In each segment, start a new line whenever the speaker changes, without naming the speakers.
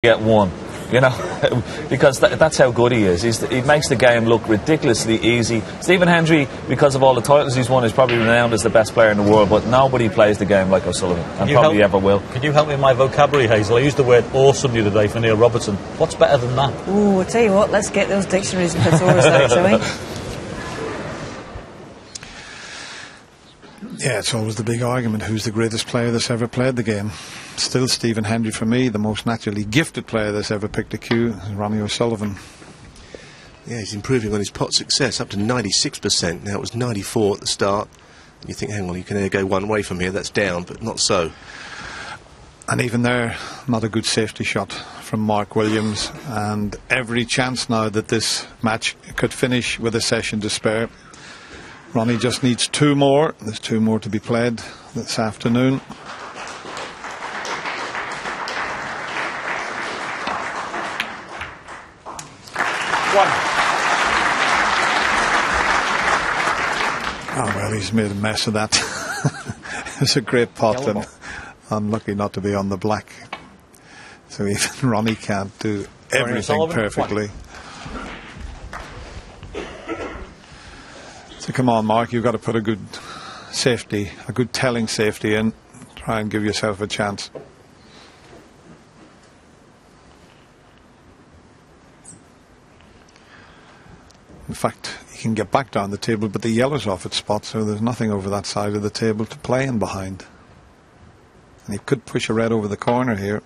get one, you know, because that's how good he is. He makes the game look ridiculously easy. Stephen Hendry, because of all the titles he's won, is probably renowned as the best player in the world, but nobody plays the game like O'Sullivan, and probably ever will.
Can you help me with my vocabulary, Hazel? I used the word awesome the other day for Neil Robertson. What's better than that?
Oh, I'll tell you what, let's get those dictionaries and thesaurus out, shall we?
Yeah, it's always the big argument, who's the greatest player that's ever played the game. Still Stephen Hendry for me, the most naturally gifted player that's ever picked a cue, is Ronnie O'Sullivan.
Yeah, he's improving on his pot success, up to 96%. Now it was 94 at the start. You think, hang on, you can only go one way from here, that's down, but not so.
And even there, not a good safety shot from Mark Williams, and every chance now that this match could finish with a session to spare. Ronnie just needs two more. There's two more to be played this afternoon. Oh, well, he's made a mess of that. It's a great pot, and unlucky not to be on the black. So even Ronnie can't do everything perfectly. So come on, Mark, you've got to put a good safety, a good telling safety in. Try and give yourself a chance. In fact, you can get back down the table, but the yellow's off its spot, so there's nothing over that side of the table to play in behind. And he could push a red over the corner here.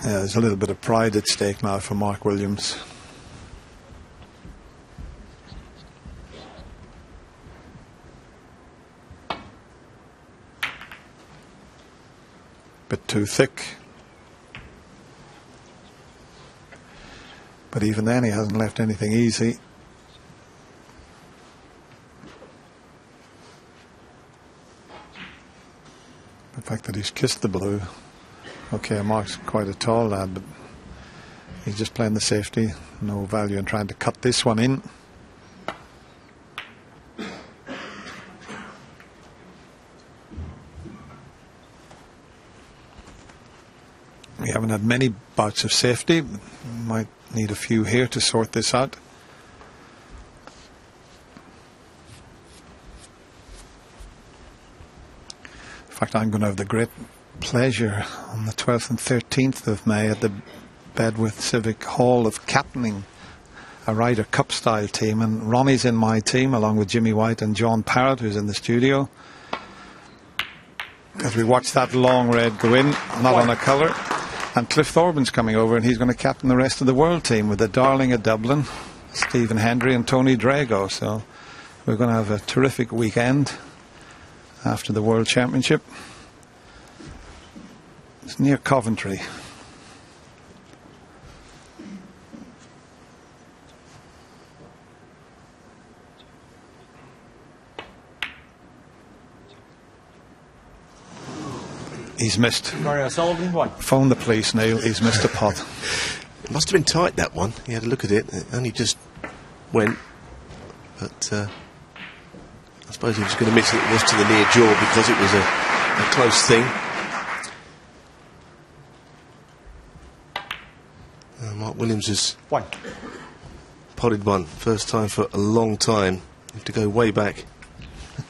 Yeah, there's a little bit of pride at stake now for Mark Williams. Bit too thick. But even then he hasn't left anything easy. The fact that he's kissed the blue. Okay, Mark's quite a tall lad, but he's just playing the safety. No value in trying to cut this one in. We haven't had many bouts of safety. Might need a few here to sort this out. In fact, I'm going to have the great pleasure on the 12th and 13th of May at the Bedworth Civic Hall of captaining a Ryder Cup style team, and Ronnie's in my team along with Jimmy White and John Parrott, who's in the studio, as we watch that long red go in, not on a colour. And Cliff Thorburn's coming over, and he's going to captain the rest of the world team with the darling of Dublin, Stephen Hendry and Tony Drago. So we're going to have a terrific weekend after the World Championship. It's near Coventry. He's missed. Phone the police, Neil. He's missed a pot.
It must have been tight, that one. He had a look at it. It only just went. But I suppose he was going to miss it. It was to the near jaw because it was a close thing. Mark Williams has potted one. First time for a long time. You have to go way back.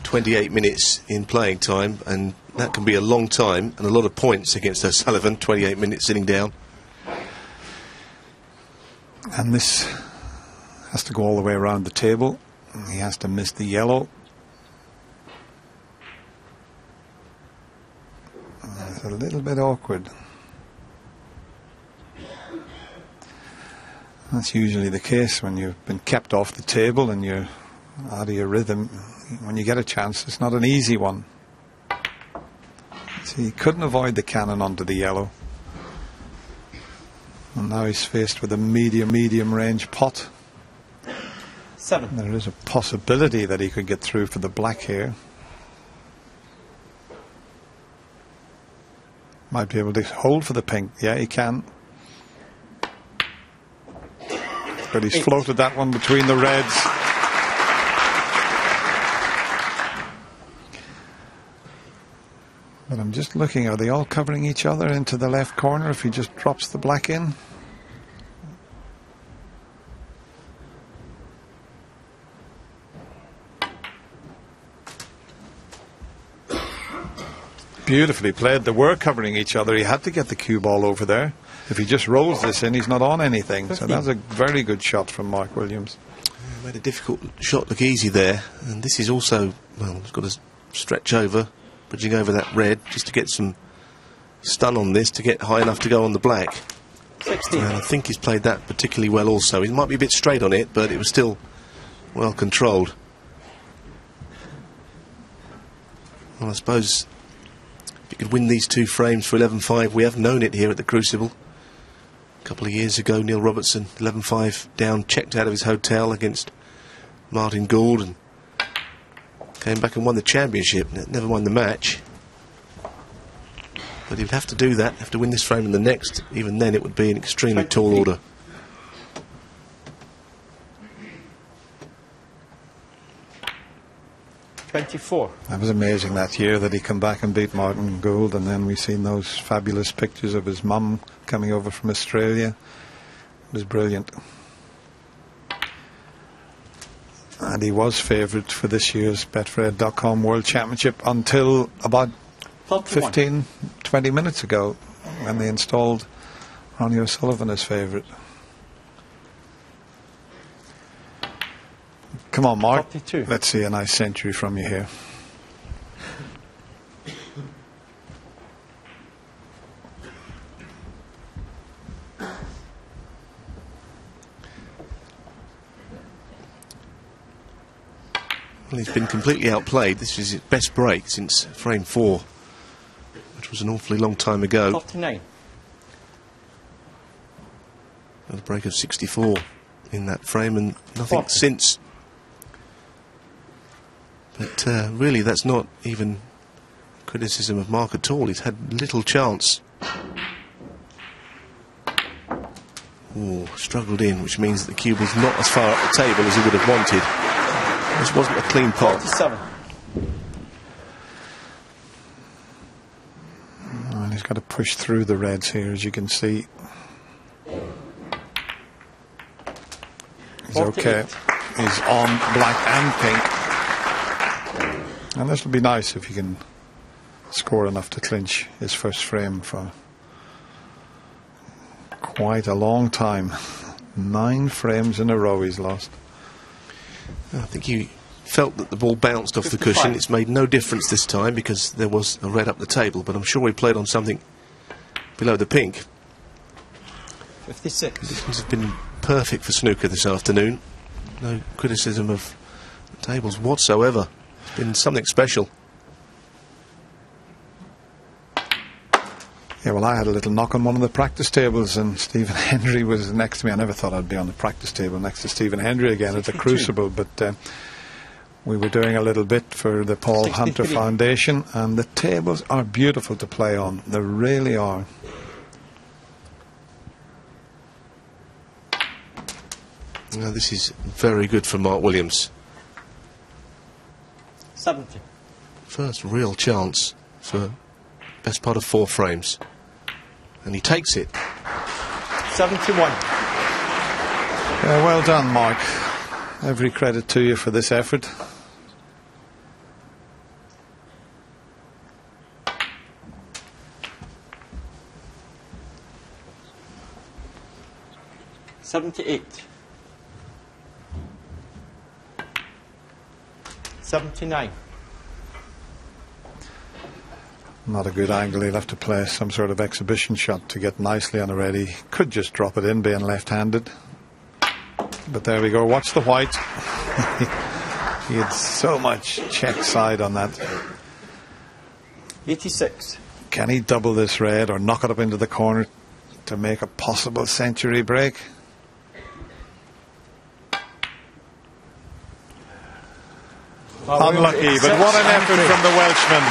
28 minutes in playing time, and that can be a long time and a lot of points against O'Sullivan. 28 minutes sitting down.
And this has to go all the way around the table. He has to miss the yellow. It's a little bit awkward. That's usually the case when you've been kept off the table and you're out of your rhythm. When you get a chance, it's not an easy one. See, he couldn't avoid the cannon onto the yellow. And now he's faced with a medium range pot.
7.
There is a possibility that he could get through for the black here. Might be able to hold for the pink. Yeah, he can. but he's floated that one between the reds. But I'm just looking, are they all covering each other into the left corner if he just drops the black in? Beautifully played. They were covering each other. He had to get the cue ball over there. If he just rolls this in, he's not on anything. 15. So that's a very good shot from Mark Williams.
Made a difficult shot look easy there. And this is also, well, he's got to stretch over, bridging over that red, just to get some stun on this, to get high enough to go on the black.
16.
And I think he's played that particularly well also. He might be a bit straight on it, but it was still well controlled. Well, I suppose if you could win these two frames for 11-5, we have known it here at the Crucible. A couple of years ago, Neil Robertson, 11-5 down, checked out of his hotel against Martin Gould, and came back and won the championship. Never won the match. But he'd have to do that, have to win this frame and the next. Even then, it would be an extremely tall order.
That was amazing that year that he came back and beat Martin Gould, and then we've seen those fabulous pictures of his mum coming over from Australia. It was brilliant. And he was favoured for this year's Betfred.com World Championship until about 15, 20 minutes ago when they installed Ronnie O'Sullivan as favourite. Come on, Mark.
42.
Let's see a nice century from you here.
Well, he's been completely outplayed. This is his best break since frame 4, which was an awfully long time ago.
49.
A break of 64 in that frame, and nothing
40.
since. But really, that's not even criticism of Mark at all. He's had little chance. Ooh, struggled in, which means that the cube was not as far up the table as he would have wanted. This wasn't a clean pot.
47.
And he's got to push through the reds here, as you can see. He's
48.
okay. He's on black and pink. And this will be nice if he can score enough to clinch his first frame for quite a long time. 9 frames in a row he's lost.
I think he felt that the ball bounced off
55.
the cushion. It's made no difference this time because there was a red up the table, but I'm sure he played on something below the pink.
56.
Conditions have been perfect for snooker this afternoon. No criticism of the tables whatsoever. It's been something special.
Yeah, well, I had a little knock on one of the practice tables, and Stephen Hendry was next to me. I never thought I'd be on the practice table next to Stephen Hendry again
62.
at the Crucible, but we were doing a little bit for the Paul
63.
Hunter Foundation, and the tables are beautiful to play on. They really are.
Now, this is very good for Mark Williams.
70.
First real chance for best part of 4 frames. And he takes it.
71.
Well done, Mark. Every credit to you for this effort.
$78. 79.
Not a good angle. He'll have to play some sort of exhibition shot to get nicely on a ready. Could just drop it in being left-handed. But there we go. Watch the white. He had so much check side on that.
86.
Can he double this red or knock it up into the corner to make a possible century break? Unlucky, but what an effort from the Welshman.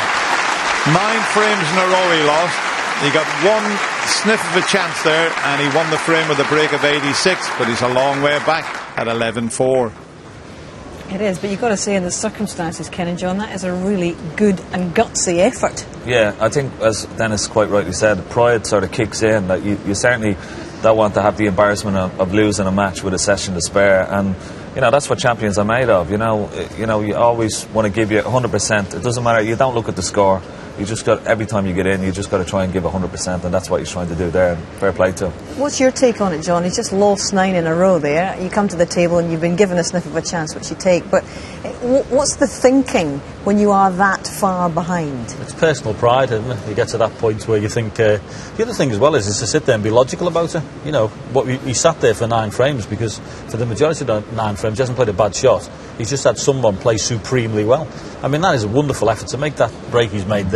9 frames in a row he lost. He got one sniff of a chance there, and he won the frame with a break of 86, but he's a long way back at 11-4.
It is, but you've got to say in the circumstances, Ken and John, that is a really good and gutsy effort.
Yeah, I think, as Dennis quite rightly said, pride sort of kicks in, that you certainly don't want to have the embarrassment of losing a match with a session to spare, and you know, that's what champions are made of. You know, you always want to give you 100%. It doesn't matter, you don't look at the score. You just got, every time you get in, you just got to try and give 100%, and that's what he's trying to do there. Fair play to him.
What's your take on it, John? He's just lost 9 in a row there. You come to the table and you've been given a sniff of a chance, which you take. But what's the thinking when you are that far behind?
It's personal pride, isn't it? You get to that point where you think... the other thing as well is to sit there and be logical about it. You know, he sat there for 9 frames because for the majority of the 9 frames, he hasn't played a bad shot. He's just had someone play supremely well. I mean, that is a wonderful effort to make that break he's made there.